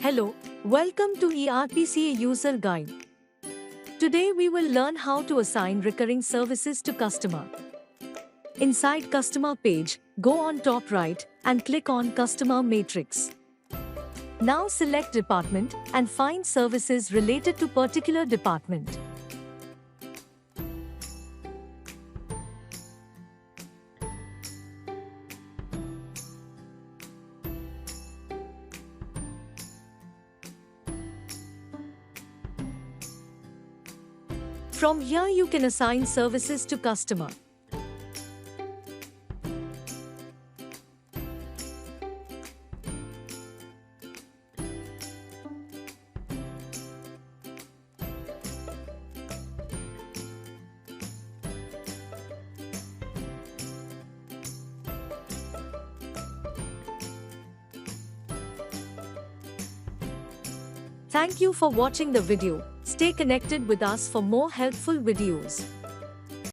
Hello, welcome to ERPCA User Guide. Today we will learn how to assign recurring services to customer. Inside Customer page, go on top right and click on Customer Matrix. Now select Department and find services related to particular department. From here you can assign services to customer. Thank you for watching the video. Stay connected with us for more helpful videos.